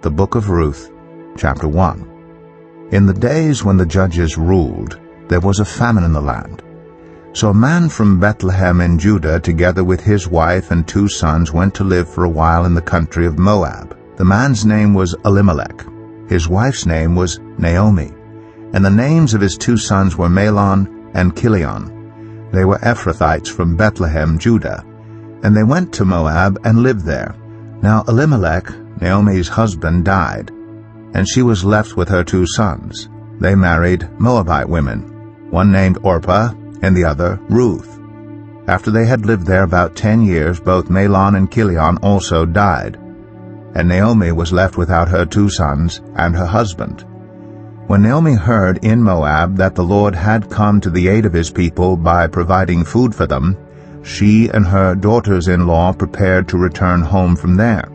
The Book of Ruth, chapter 1. In the days when the judges ruled, there was a famine in the land. So a man from Bethlehem in Judah, together with his wife and 2 sons, went to live for a while in the country of Moab. The man's name was Elimelech. His wife's name was Naomi. And the names of his 2 sons were Mahlon and Chilion. They were Ephrathites from Bethlehem, Judah. And they went to Moab and lived there. Now Elimelech, Naomi's husband, died, and she was left with her 2 sons. They married Moabite women, one named Orpah and the other Ruth. After they had lived there about 10 years, both Mahlon and Chilion also died, and Naomi was left without her 2 sons and her husband. When Naomi heard in Moab that the Lord had come to the aid of his people by providing food for them, she and her daughters-in-law prepared to return home from there.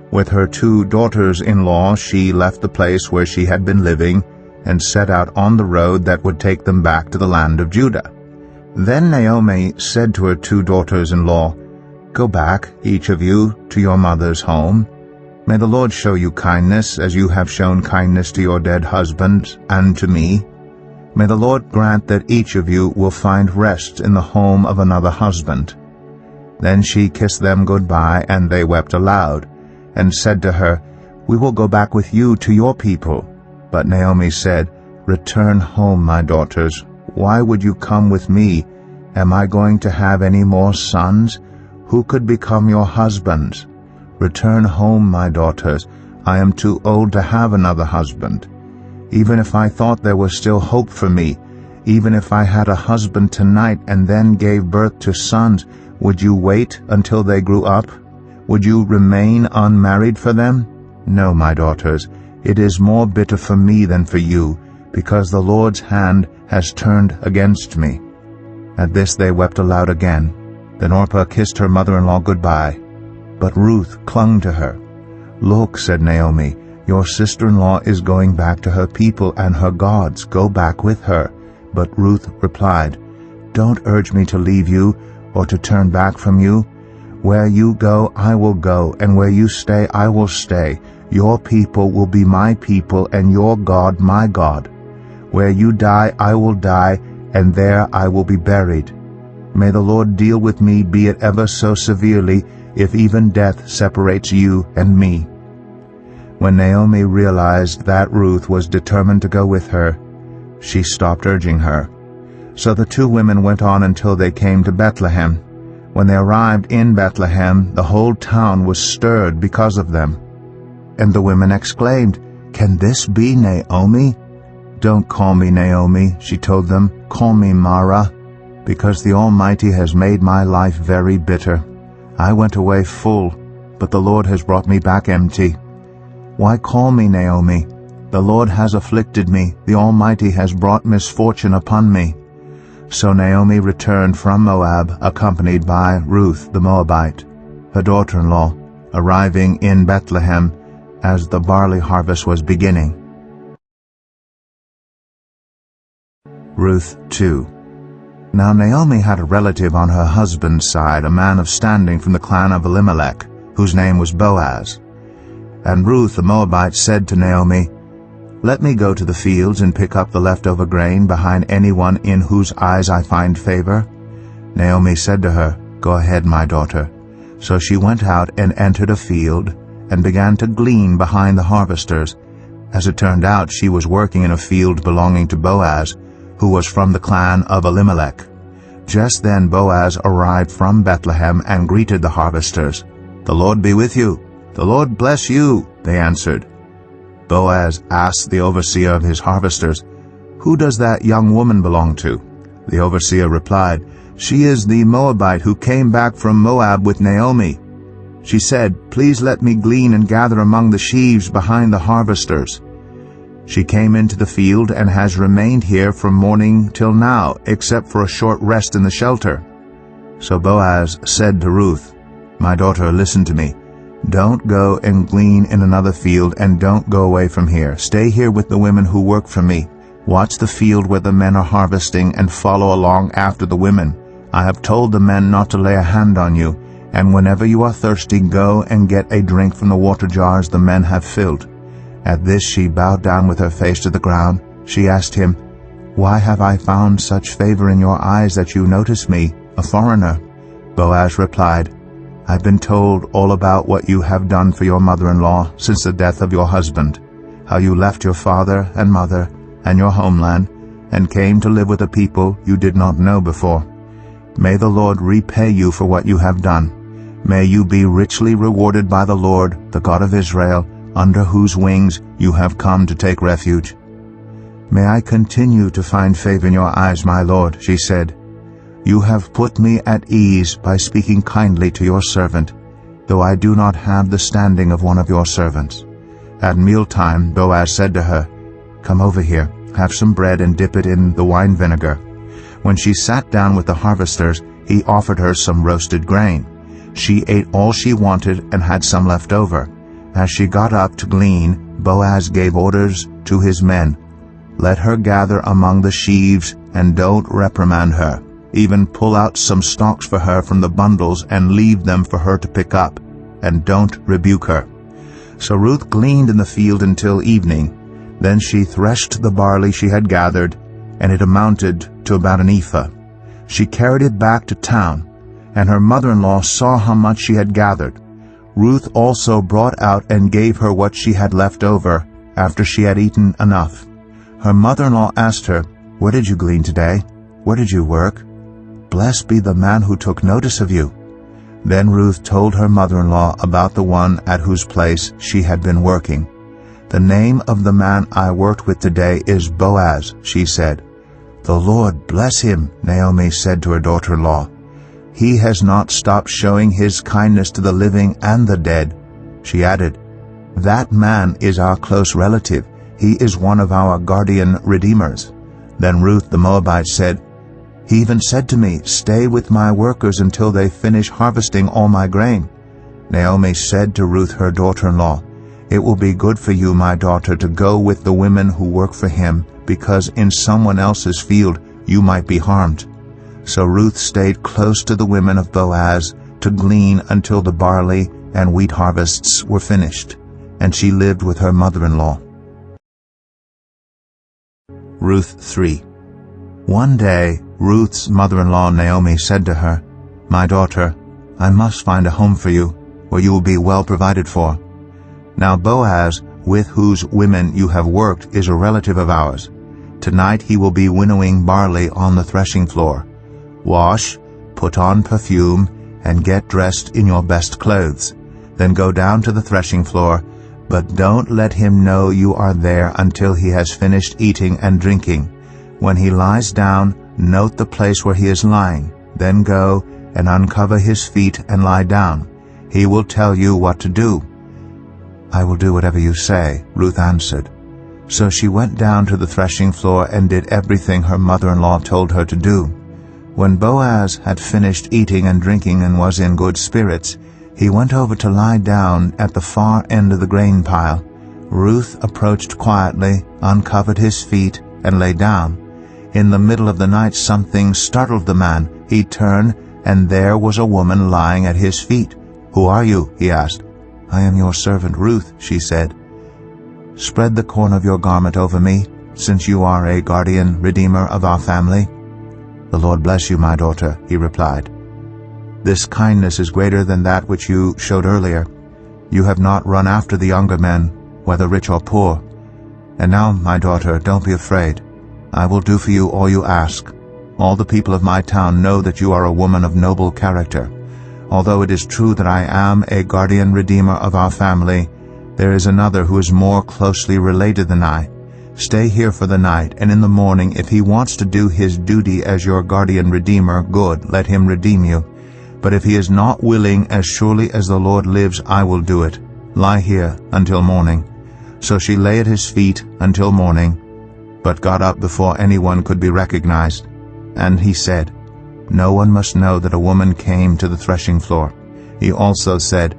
With her 2 daughters-in-law she left the place where she had been living and set out on the road that would take them back to the land of Judah. Then Naomi said to her 2 daughters-in-law, "Go back, each of you, to your mother's home. May the Lord show you kindness, as you have shown kindness to your dead husband and to me. May the Lord grant that each of you will find rest in the home of another husband." Then she kissed them goodbye, and they wept aloud, and said to her, "We will go back with you to your people." But Naomi said, "Return home, my daughters. Why would you come with me? Am I going to have any more sons? Who could become your husbands? Return home, my daughters. I am too old to have another husband. Even if I thought there was still hope for me, even if I had a husband tonight and then gave birth to sons, would you wait until they grew up? Would you remain unmarried for them? No, my daughters, it is more bitter for me than for you, because the Lord's hand has turned against me." At this they wept aloud again. Then Orpah kissed her mother-in-law goodbye, but Ruth clung to her. "Look," said Naomi, "your sister-in-law is going back to her people and her gods. Go back with her." But Ruth replied, "Don't urge me to leave you or to turn back from you. Where you go, I will go, and where you stay, I will stay. Your people will be my people, and your God my God. Where you die, I will die, and there I will be buried. May the Lord deal with me, be it ever so severely, if even death separates you and me." When Naomi realized that Ruth was determined to go with her, she stopped urging her. So the 2 women went on until they came to Bethlehem. When they arrived in Bethlehem, the whole town was stirred because of them. And the women exclaimed, "Can this be Naomi?" "Don't call me Naomi," she told them. "Call me Mara, because the Almighty has made my life very bitter. I went away full, but the Lord has brought me back empty. Why call me Naomi? The Lord has afflicted me. The Almighty has brought misfortune upon me." So Naomi returned from Moab, accompanied by Ruth the Moabite, her daughter-in-law, arriving in Bethlehem as the barley harvest was beginning. Ruth 2. Now Naomi had a relative on her husband's side, a man of standing from the clan of Elimelech, whose name was Boaz. And Ruth the Moabite said to Naomi, "Let me go to the fields and pick up the leftover grain behind anyone in whose eyes I find favor." Naomi said to her, "Go ahead, my daughter." So she went out and entered a field and began to glean behind the harvesters. As it turned out, she was working in a field belonging to Boaz, who was from the clan of Elimelech. Just then Boaz arrived from Bethlehem and greeted the harvesters. "The Lord be with you." "The Lord bless you," they answered. Boaz asked the overseer of his harvesters, "Who does that young woman belong to?" The overseer replied, "She is the Moabite who came back from Moab with Naomi. She said, 'Please let me glean and gather among the sheaves behind the harvesters.' She came into the field and has remained here from morning till now, except for a short rest in the shelter." So Boaz said to Ruth, "My daughter, listen to me. Don't go and glean in another field, and don't go away from here. Stay here with the women who work for me. Watch the field where the men are harvesting and follow along after the women. I have told the men not to lay a hand on you, and whenever you are thirsty, go and get a drink from the water jars the men have filled. At this she bowed down with her face to the ground. She asked him, "Why have I found such favor in your eyes that you notice me, a foreigner?" Boaz replied, "I've been told all about what you have done for your mother-in-law since the death of your husband, how you left your father and mother and your homeland and came to live with a people you did not know before. May the Lord repay you for what you have done. May you be richly rewarded by the Lord, the God of Israel, under whose wings you have come to take refuge." "May I continue to find favor in your eyes, my lord," she said. "You have put me at ease by speaking kindly to your servant, though I do not have the standing of one of your servants." At mealtime Boaz said to her, "Come over here, have some bread and dip it in the wine vinegar." When she sat down with the harvesters, he offered her some roasted grain. She ate all she wanted and had some left over. As she got up to glean, Boaz gave orders to his men, "Let her gather among the sheaves and don't reprimand her. Even pull out some stalks for her from the bundles and leave them for her to pick up, and don't rebuke her." So Ruth gleaned in the field until evening. Then she threshed the barley she had gathered, and it amounted to about an ephah. She carried it back to town, and her mother-in-law saw how much she had gathered. Ruth also brought out and gave her what she had left over after she had eaten enough. Her mother-in-law asked her, "Where did you glean today? Where did you work? Blessed be the man who took notice of you." Then Ruth told her mother-in-law about the one at whose place she had been working. "The name of the man I worked with today is Boaz," she said. "The Lord bless him," Naomi said to her daughter-in-law. "He has not stopped showing his kindness to the living and the dead." She added, "That man is our close relative. He is one of our guardian redeemers." Then Ruth the Moabite said, "He even said to me, 'Stay with my workers until they finish harvesting all my grain.'" Naomi said to Ruth her daughter-in-law, "It will be good for you, my daughter, to go with the women who work for him, because in someone else's field you might be harmed." So Ruth stayed close to the women of Boaz to glean until the barley and wheat harvests were finished, and she lived with her mother-in-law. Ruth 3. One day Ruth's mother-in-law Naomi said to her, "My daughter, I must find a home for you, where you will be well provided for. Now Boaz, with whose women you have worked, is a relative of ours. Tonight he will be winnowing barley on the threshing floor. Wash, put on perfume, and get dressed in your best clothes. Then go down to the threshing floor, but don't let him know you are there until he has finished eating and drinking. When he lies down, note the place where he is lying. Then go and uncover his feet and lie down. He will tell you what to do." "I will do whatever you say," Ruth answered. So she went down to the threshing floor and did everything her mother-in-law told her to do. When Boaz had finished eating and drinking and was in good spirits, he went over to lie down at the far end of the grain pile. Ruth approached quietly, uncovered his feet, and lay down. In the middle of the night something startled the man. He turned, and there was a woman lying at his feet. "Who are you?" he asked. "I am your servant Ruth," she said. "Spread the corner of your garment over me, since you are a guardian redeemer of our family." "The Lord bless you, my daughter," he replied. "This kindness is greater than that which you showed earlier. You have not run after the younger men, whether rich or poor. And now, my daughter, don't be afraid. I will do for you all you ask. All the people of my town know that you are a woman of noble character. Although it is true that I am a guardian redeemer of our family, there is another who is more closely related than I. Stay here for the night, and in the morning, if he wants to do his duty as your guardian redeemer, good, let him redeem you. But if he is not willing, as surely as the Lord lives, I will do it. Lie here until morning." So she lay at his feet until morning, but got up before anyone could be recognized. And he said, "No one must know that a woman came to the threshing floor." He also said,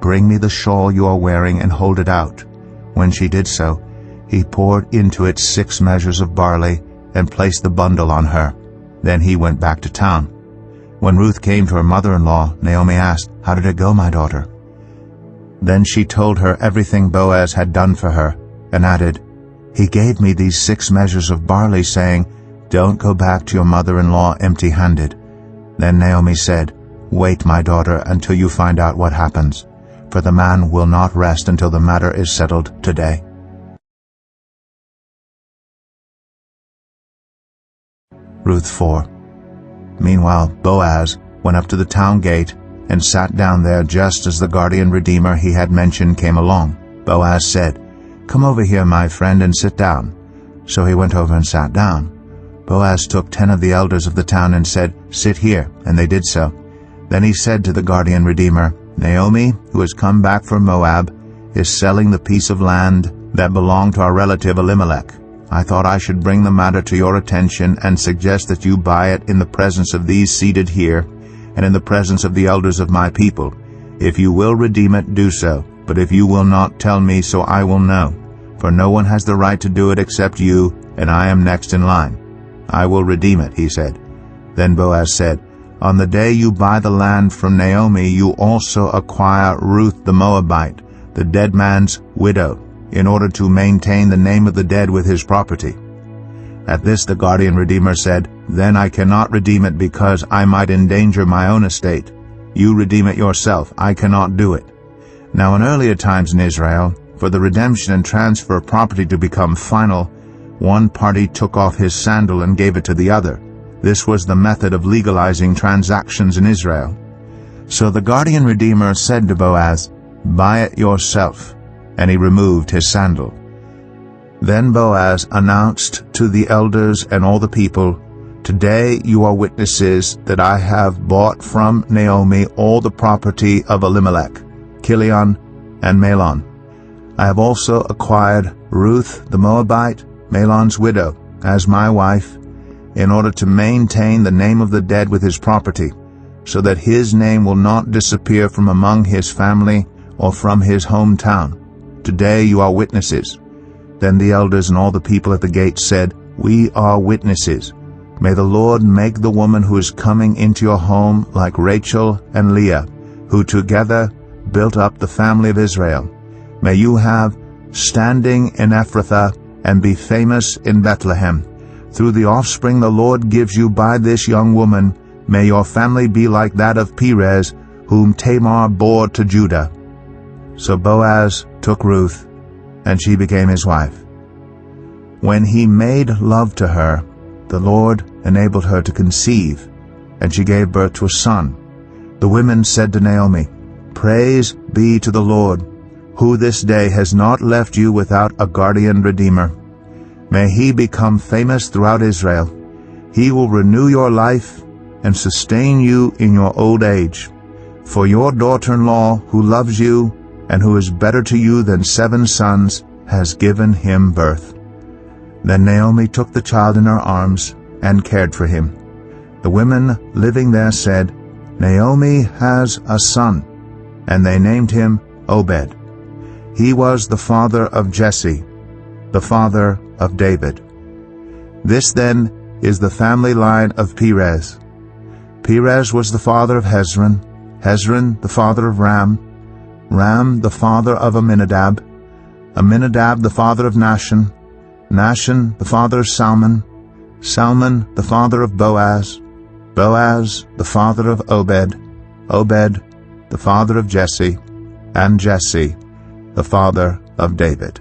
"Bring me the shawl you are wearing and hold it out." When she did so, he poured into it 6 measures of barley and placed the bundle on her. Then he went back to town. When Ruth came to her mother-in-law, Naomi asked, "How did it go, my daughter?" Then she told her everything Boaz had done for her, and added, "He gave me these 6 measures of barley, saying, 'Don't go back to your mother-in-law empty-handed.'" Then Naomi said, "Wait, my daughter, until you find out what happens, for the man will not rest until the matter is settled today." Ruth 4. Meanwhile, Boaz went up to the town gate and sat down there just as the guardian redeemer he had mentioned came along. Boaz said, "Come over here, my friend, and sit down." So he went over and sat down. Boaz took 10 of the elders of the town and said, "Sit here," and they did so. Then he said to the guardian redeemer, "Naomi, who has come back from Moab, is selling the piece of land that belonged to our relative Elimelech. I thought I should bring the matter to your attention and suggest that you buy it in the presence of these seated here and in the presence of the elders of my people. If you will redeem it, do so. But if you will not, tell me, so I will know. For no one has the right to do it except you, and I am next in line." "I will redeem it," he said. Then Boaz said, "On the day you buy the land from Naomi, you also acquire Ruth the Moabite, the dead man's widow, in order to maintain the name of the dead with his property." At this the guardian redeemer said, "Then I cannot redeem it because I might endanger my own estate. You redeem it yourself. I cannot do it." Now in earlier times in Israel, for the redemption and transfer of property to become final, one party took off his sandal and gave it to the other. This was the method of legalizing transactions in Israel. So the guardian redeemer said to Boaz, "Buy it yourself." And he removed his sandal. Then Boaz announced to the elders and all the people, "Today you are witnesses that I have bought from Naomi all the property of Elimelech, Kilion, and Mahlon. I have also acquired Ruth the Moabite, Mahlon's widow, as my wife, in order to maintain the name of the dead with his property, so that his name will not disappear from among his family or from his hometown. Today you are witnesses." Then the elders and all the people at the gate said, "We are witnesses. May the Lord make the woman who is coming into your home like Rachel and Leah, who together built up the family of Israel. May you have standing in Ephrathah and be famous in Bethlehem. Through the offspring the Lord gives you by this young woman, may your family be like that of Perez, whom Tamar bore to Judah." So Boaz took Ruth, and she became his wife. When he made love to her, the Lord enabled her to conceive, and she gave birth to a son. The women said to Naomi, "Praise be to the Lord, who this day has not left you without a guardian redeemer. May he become famous throughout Israel. He will renew your life and sustain you in your old age. For your daughter-in-law, who loves you and who is better to you than 7 sons, has given him birth." Then Naomi took the child in her arms and cared for him. The women living there said, "Naomi has a son," and they named him Obed. He was the father of Jesse, the father of David. This then is the family line of Perez. Perez was the father of Hezron, Hezron the father of Ram, Ram the father of Amminadab, Amminadab the father of Nahshon, Nahshon the father of Salmon, Salmon the father of Boaz, Boaz the father of Obed, Obed the father of Jesse, and Jesse the father of David.